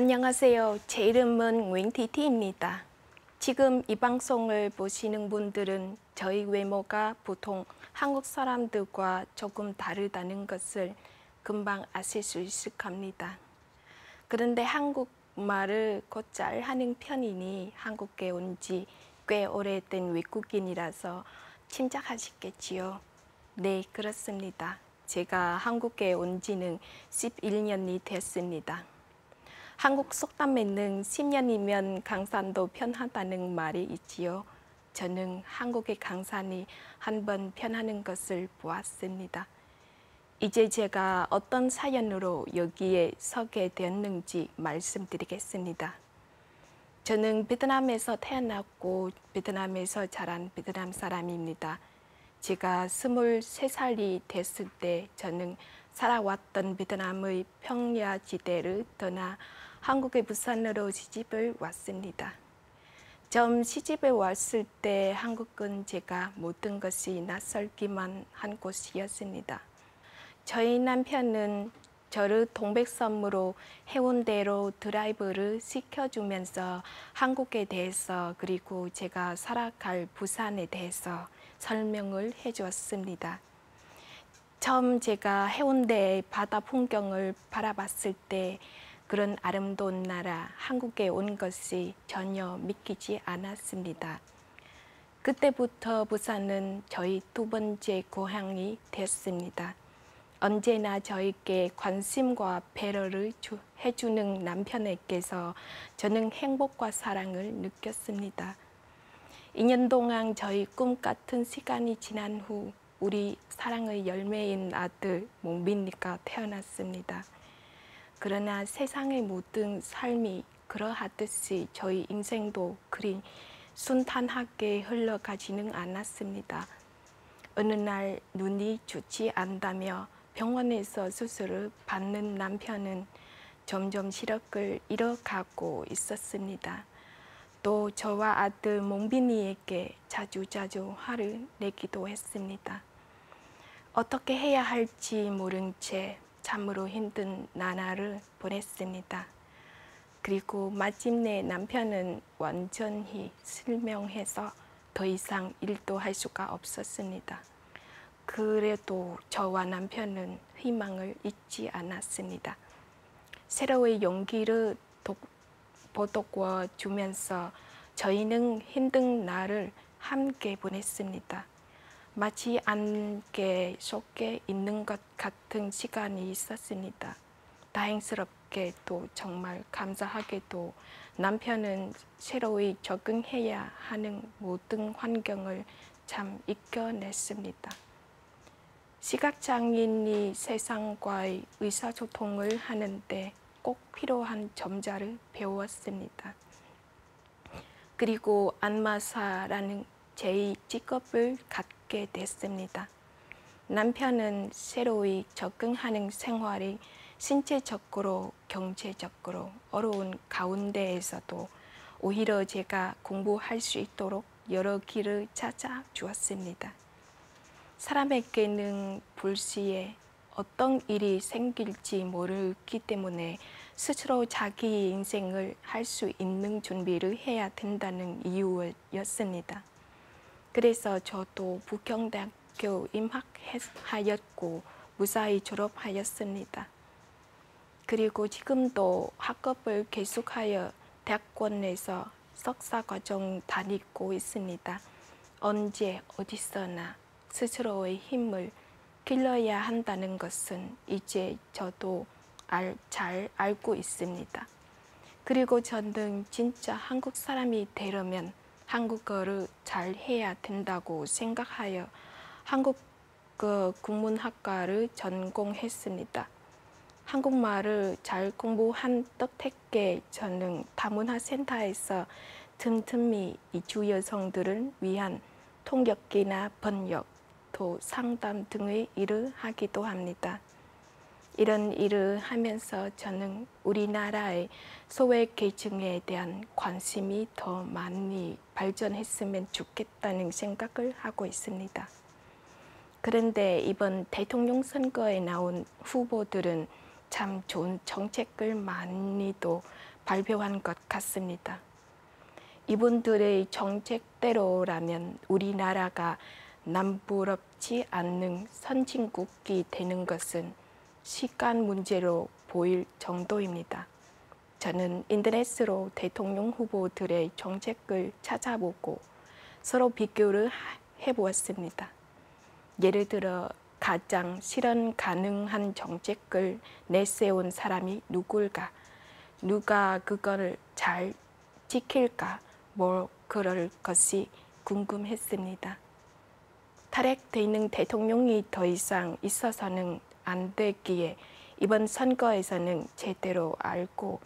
안녕하세요. 제 이름은 웬티티입니다. 지금 이 방송을 보시는 분들은 저희 외모가 보통 한국 사람들과 조금 다르다는 것을 금방 아실 수 있을 겁니다. 그런데 한국말을 곧잘 하는 편이니 한국에 온 지 꽤 오래된 외국인이라서 짐작하시겠지요. 네, 그렇습니다. 제가 한국에 온 지는 11년이 됐습니다. 한국 속담에는 10년이면 강산도 편하다는 말이 있지요. 저는 한국의 강산이 한 번 편하는 것을 보았습니다. 이제 제가 어떤 사연으로 여기에 서게 되었는지 말씀드리겠습니다. 저는 베트남에서 태어났고 베트남에서 자란 베트남 사람입니다. 제가 23살이 됐을 때 저는 살아왔던 베트남의 평야지대를 떠나 한국의 부산으로 시집을 왔습니다. 처음 시집에 왔을 때 한국은 제가 모든 것이 낯설기만 한 곳이었습니다. 저희 남편은 저를 동백섬으로 해운대로 드라이브를 시켜주면서 한국에 대해서 그리고 제가 살아갈 부산에 대해서 설명을 해주었습니다. 처음 제가 해운대의 바다 풍경을 바라봤을 때 그런 아름다운 나라 한국에 온 것이 전혀 믿기지 않았습니다. 그때부터 부산은 저희 두 번째 고향이 됐습니다. 언제나 저에게 관심과 배려를 해주는 남편에게서 저는 행복과 사랑을 느꼈습니다. 2년 동안 저희 꿈 같은 시간이 지난 후 우리 사랑의 열매인 아들 몽빈이가 태어났습니다. 그러나 세상의 모든 삶이 그러하듯이 저희 인생도 그리 순탄하게 흘러가지는 않았습니다. 어느 날 눈이 좋지 않다며 병원에서 수술을 받는 남편은 점점 시력을 잃어가고 있었습니다. 또 저와 아들 몽빈이에게 자주자주 화를 내기도 했습니다. 어떻게 해야 할지 모른 채 참으로 힘든 나날을 보냈습니다. 그리고 마침내 남편은 완전히 실명해서 더 이상 일도 할 수가 없었습니다. 그래도 저와 남편은 희망을 잊지 않았습니다. 새로운 용기를 보듬어 주면서 저희는 힘든 날을 함께 보냈습니다. 마치 안개 속에 있는 것 같은 시간이 있었습니다. 다행스럽게도 정말 감사하게도 남편은 새로이 적응해야 하는 모든 환경을 참 이겨냈습니다. 시각장애인이 세상과의 의사소통을 하는데 꼭 필요한 점자를 배웠습니다. 그리고 안마사라는 제 직업을 갖게 됐습니다. 남편은 새로이 적응하는 생활이 신체적으로 경제적으로 어려운 가운데에서도 오히려 제가 공부할 수 있도록 여러 길을 찾아주었습니다. 사람에게는 불시에 어떤 일이 생길지 모르기 때문에 스스로 자기 인생을 할 수 있는 준비를 해야 된다는 이유였습니다. 그래서 저도 부경대학교 임학하였고 무사히 졸업하였습니다. 그리고 지금도 학업을 계속하여 대학원에서 석사과정 다니고 있습니다. 언제 어디서나 스스로의 힘을 길러야 한다는 것은 이제 저도 잘 알고 있습니다. 그리고 저는 진짜 한국 사람이 되려면 한국어를 잘 해야 된다고 생각하여 한국어 국문학과를 전공했습니다. 한국말을 잘 공부한 덕택에 저는 다문화센터에서 틈틈이 이주 여성들을 위한 통역기나 번역, 또 상담 등의 일을 하기도 합니다. 이런 일을 하면서 저는 우리나라의 소외계층에 대한 관심이 더 많이 발전했으면 좋겠다는 생각을 하고 있습니다. 그런데 이번 대통령 선거에 나온 후보들은 참 좋은 정책을 많이도 발표한 것 같습니다. 이분들의 정책대로라면 우리나라가 남부럽지 않는 선진국이 되는 것은 시간 문제로 보일 정도입니다. 저는 인터넷으로 대통령 후보들의 정책을 찾아보고 서로 비교를 해보았습니다. 예를 들어 가장 실현 가능한 정책을 내세운 사람이 누굴까? 누가 그걸 잘 지킬까? 그럴 것이 궁금했습니다. 탈핵되는 대통령이 더 이상 있어서는 안 되기에 이번 선거에서는 제대로 알고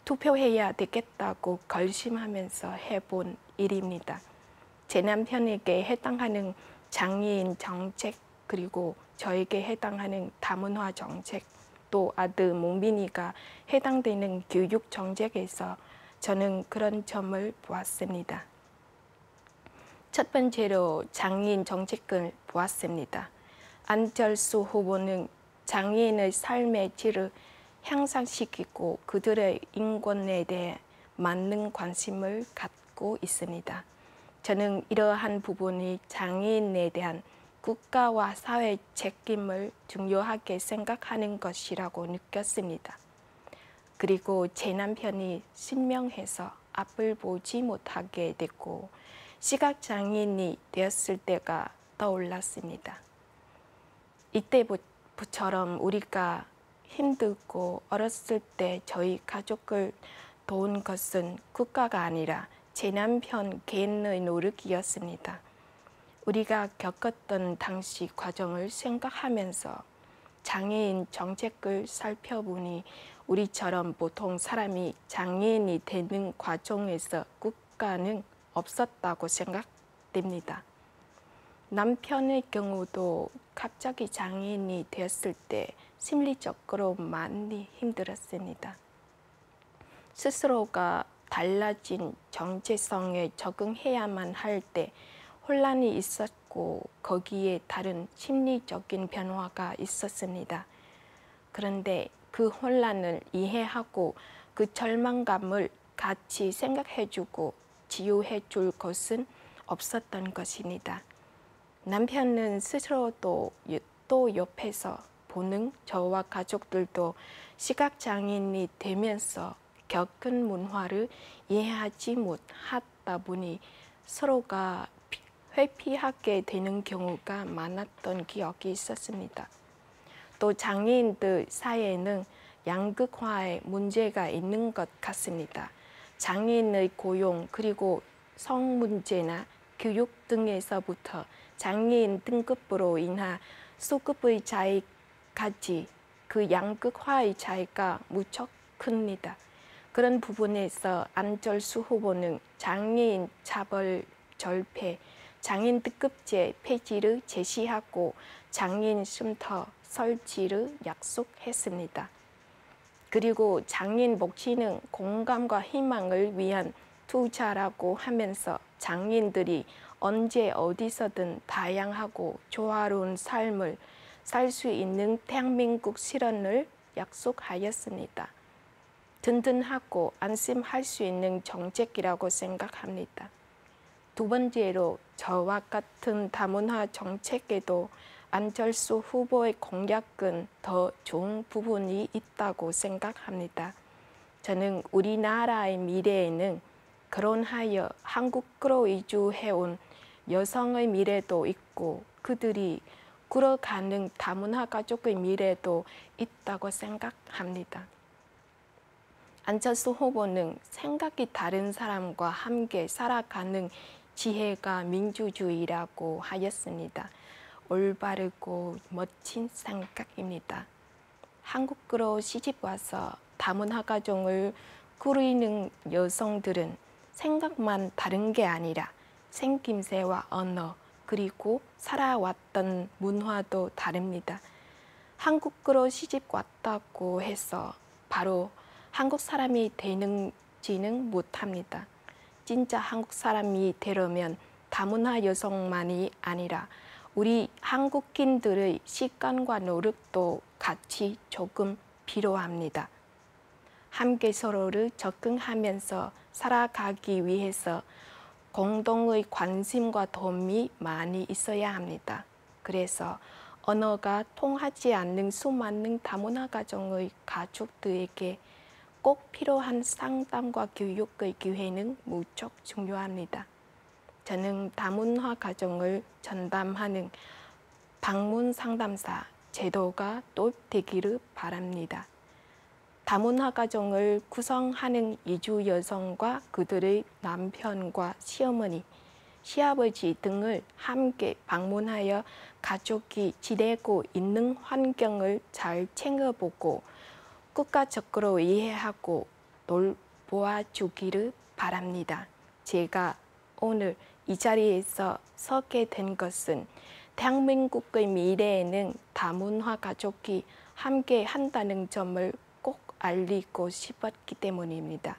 투표해야 되겠다고 결심하면서 해본 일입니다. 제 남편에게 해당하는 장애인 정책, 그리고 저에게 해당하는 다문화 정책, 또 아들 몽빈이가 해당되는 교육 정책에서 저는 그런 점을 보았습니다. 첫 번째로 장애인 정책을 보았습니다. 안철수 후보는 장애인의 삶의 질을 향상시키고 그들의 인권에 대해 많은 관심을 갖고 있습니다. 저는 이러한 부분이 장애인에 대한 국가와 사회 책임을 중요하게 생각하는 것이라고 느꼈습니다. 그리고 제 남편이 실명해서 앞을 보지 못하게 됐고 시각장애인이 되었을 때가 떠올랐습니다. 이때부터처럼 우리가 힘들고 어렸을 때 저희 가족을 도운 것은 국가가 아니라 제 남편 개인의 노력이었습니다. 우리가 겪었던 당시 과정을 생각하면서 장애인 정책을 살펴보니 우리처럼 보통 사람이 장애인이 되는 과정에서 국가는 없었다고 생각됩니다. 남편의 경우도 갑자기 장애인이 되었을 때 심리적으로 많이 힘들었습니다. 스스로가 달라진 정체성에 적응해야만 할 때 혼란이 있었고 거기에 다른 심리적인 변화가 있었습니다. 그런데 그 혼란을 이해하고 그 절망감을 같이 생각해주고 치유해줄 것은 없었던 것입니다. 남편은 스스로도 또 옆에서 보는 저와 가족들도 시각장애인이 되면서 겪은 문화를 이해하지 못하다 보니 서로가 회피하게 되는 경우가 많았던 기억이 있었습니다. 또 장애인들 사이에는 양극화의 문제가 있는 것 같습니다. 장애인의 고용 그리고 성 문제나 교육 등에서부터 장애인 등급으로 인한 소급의 차이까지 그 양극화의 차이가 무척 큽니다. 그런 부분에서 안철수 후보는 장애인 차별 절폐, 장애인 등급제 폐지를 제시하고 장애인 쉼터 설치를 약속했습니다. 그리고 장애인 복지는 공감과 희망을 위한 투자라고 하면서 장애인들이 언제 어디서든 다양하고 조화로운 삶을 살 수 있는 대한민국 실현을 약속하였습니다. 든든하고 안심할 수 있는 정책이라고 생각합니다. 두 번째로 저와 같은 다문화 정책에도 안철수 후보의 공약은 더 좋은 부분이 있다고 생각합니다. 저는 우리나라의 미래에는 결혼하여 한국으로 이주해온 여성의 미래도 있고 그들이 굴어가는 다문화 가족의 미래도 있다고 생각합니다. 안철수 후보는 생각이 다른 사람과 함께 살아가는 지혜가 민주주의라고 하였습니다. 올바르고 멋진 생각입니다. 한국으로 시집와서 다문화 가정을 꾸리는 여성들은 생각만 다른 게 아니라 생김새와 언어 그리고 살아왔던 문화도 다릅니다. 한국으로 시집 왔다고 해서 바로 한국 사람이 되는지는 못합니다. 진짜 한국 사람이 되려면 다문화 여성만이 아니라 우리 한국인들의 시간과 노력도 같이 조금 필요합니다. 함께 서로를 적응하면서 살아가기 위해서 공동의 관심과 도움이 많이 있어야 합니다. 그래서 언어가 통하지 않는 수많은 다문화 가정의 가족들에게 꼭 필요한 상담과 교육의 기회는 무척 중요합니다. 저는 다문화 가정을 전담하는 방문 상담사 제도가 도입되기를 바랍니다. 다문화 가정을 구성하는 이주 여성과 그들의 남편과 시어머니, 시아버지 등을 함께 방문하여 가족이 지내고 있는 환경을 잘 챙겨보고 국가적으로 이해하고 돌보아주기를 바랍니다. 제가 오늘 이 자리에서 서게 된 것은 대한민국의 미래에는 다문화 가족이 함께 한다는 점을 꼭 알리고 싶었기 때문입니다.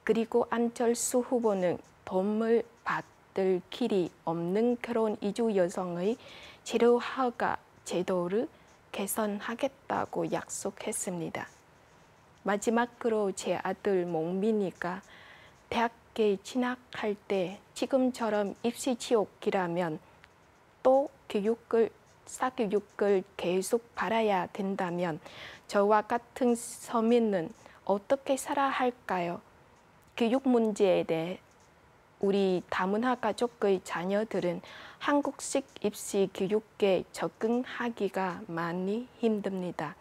그리고 안철수 후보는 도움을 받을 길이 없는 결혼 이주 여성의 재료 허가 제도를 개선하겠다고 약속했습니다. 마지막으로 제 아들 몽민이가 대학에 진학할 때 지금처럼 입시 지옥이라면 또 사교육을 계속 받아야 된다면 저와 같은 서민은 어떻게 살아야 할까요? 교육 문제에 대해 우리 다문화 가족의 자녀들은 한국식 입시 교육에 적응하기가 많이 힘듭니다.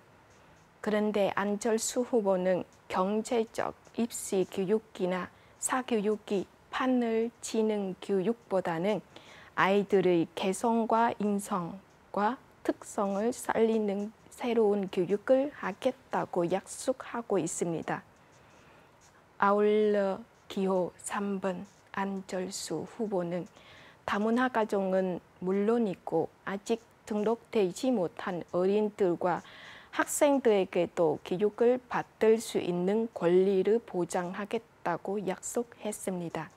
그런데 안철수 후보는 경제적 입시 교육이나 사교육이 판을 치는 교육보다는 아이들의 개성과 인성과 특성을 살리는 새로운 교육을 하겠다고 약속하고 있습니다. 아울러 기호 3번 안철수 후보는 다문화 가정은 물론이고 아직 등록되지 못한 어린이들과 학생들에게도 교육을 받을 수 있는 권리를 보장하겠다고 약속했습니다.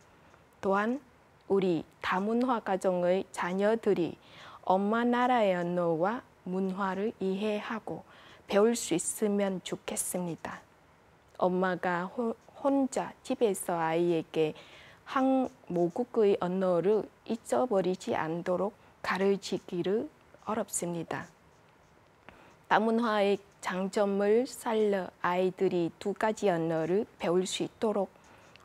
또한 우리 다문화 가정의 자녀들이 엄마 나라의 언어와 문화를 이해하고 배울 수 있으면 좋겠습니다. 엄마가 혼자 집에서 아이에게 모국의 언어를 잊어버리지 않도록 가르치기를 어렵습니다. 다문화의 장점을 살려 아이들이 두 가지 언어를 배울 수 있도록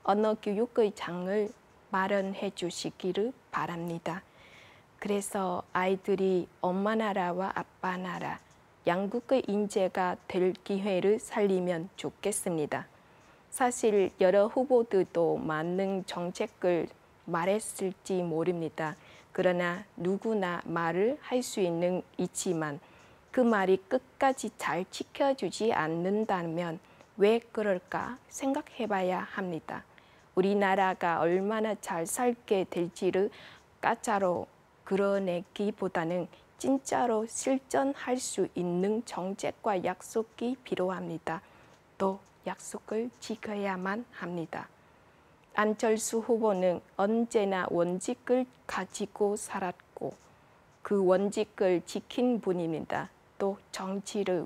언어 교육의 장을 마련해 주시기를 바랍니다. 그래서 아이들이 엄마 나라와 아빠 나라, 양국의 인재가 될 기회를 살리면 좋겠습니다. 사실 여러 후보들도 많은 정책을 말했을지 모릅니다. 그러나 누구나 말을 할 수 있지만 그 말이 끝까지 잘 지켜주지 않는다면 왜 그럴까 생각해봐야 합니다. 우리나라가 얼마나 잘 살게 될지를 가짜로 그려내기보다는 진짜로 실천할 수 있는 정책과 약속이 필요합니다. 또 약속을 지켜야만 합니다. 안철수 후보는 언제나 원칙을 가지고 살았고 그 원칙을 지킨 분입니다. 또 정치를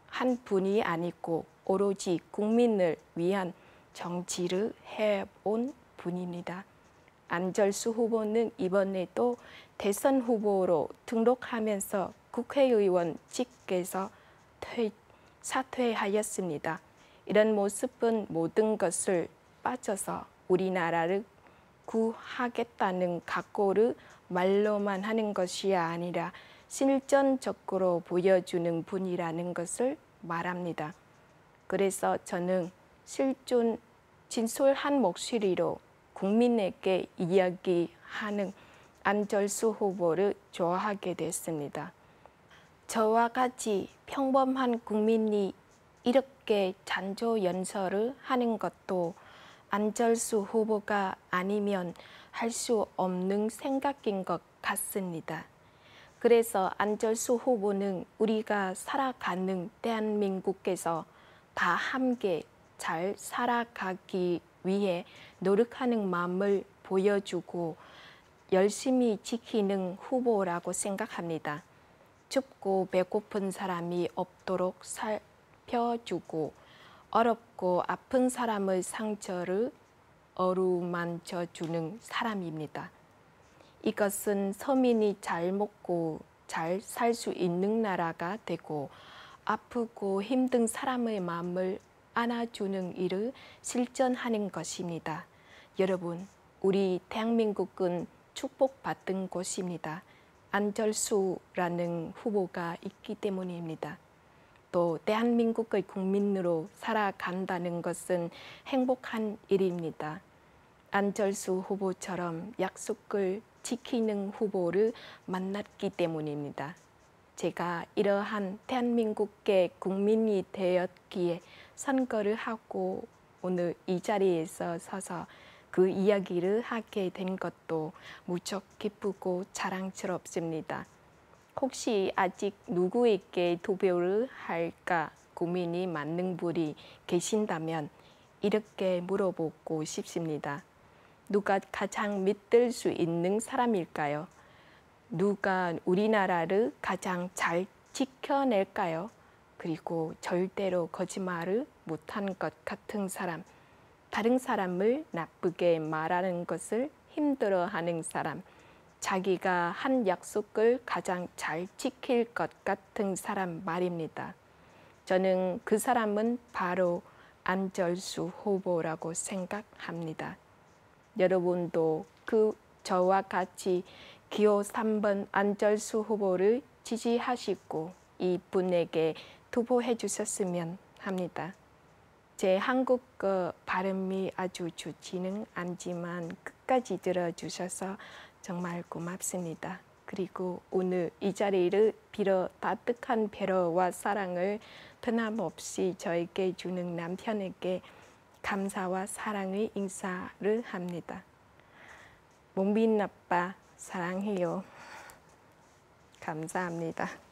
한 분이 아니고 오로지 국민을 위한 정치를 해온 분입니다. 안철수 후보는 이번에도 대선 후보로 등록하면서 국회의원직에서 사퇴하였습니다. 이런 모습은 모든 것을 빠져서 우리나라를 구하겠다는 각오를 말로만 하는 것이 아니라 실전적으로 보여주는 분이라는 것을 말합니다. 그래서 저는 진솔한 목소리로 국민에게 이야기하는 안철수 후보를 좋아하게 됐습니다. 저와 같이 평범한 국민이 이렇게 잔조 연설을 하는 것도 안철수 후보가 아니면 할 수 없는 생각인 것 같습니다. 그래서 안철수 후보는 우리가 살아가는 대한민국에서 다 함께 잘 살아가기 위해 노력하는 마음을 보여주고 열심히 지키는 후보라고 생각합니다. 춥고 배고픈 사람이 없도록 펴주고 어렵고 아픈 사람의 상처를 어루만져주는 사람입니다. 이것은 서민이 잘 먹고 잘 살 수 있는 나라가 되고 아프고 힘든 사람의 마음을 안아주는 일을 실천하는 것입니다. 여러분, 우리 대한민국은 축복받은 곳입니다. 안철수라는 후보가 있기 때문입니다. 또 대한민국의 국민으로 살아간다는 것은 행복한 일입니다. 안철수 후보처럼 약속을 지키는 후보를 만났기 때문입니다. 제가 이러한 대한민국의 국민이 되었기에 선거를 하고 오늘 이 자리에서 서서 그 이야기를 하게 된 것도 무척 기쁘고 자랑스럽습니다. 혹시 아직 누구에게 투표를 할까 고민이 많은 분이 계신다면 이렇게 물어보고 싶습니다. 누가 가장 믿을 수 있는 사람일까요? 누가 우리나라를 가장 잘 지켜낼까요? 그리고 절대로 거짓말을 못한 것 같은 사람, 다른 사람을 나쁘게 말하는 것을 힘들어하는 사람, 자기가 한 약속을 가장 잘 지킬 것 같은 사람 말입니다. 저는 그 사람은 바로 안철수 후보라고 생각합니다. 여러분도 저와 같이 기호 3번 안철수 후보를 지지하시고 이분에게 투표해 주셨으면 합니다. 제 한국어 발음이 아주 좋지는 않지만 끝까지 들어주셔서 정말 고맙습니다. 그리고 오늘 이 자리를 빌어 따뜻한 배려와 사랑을 변함없이 저에게 주는 남편에게 감사와 사랑의 인사를 합니다. 몸빈 아빠 사랑해요. 감사합니다.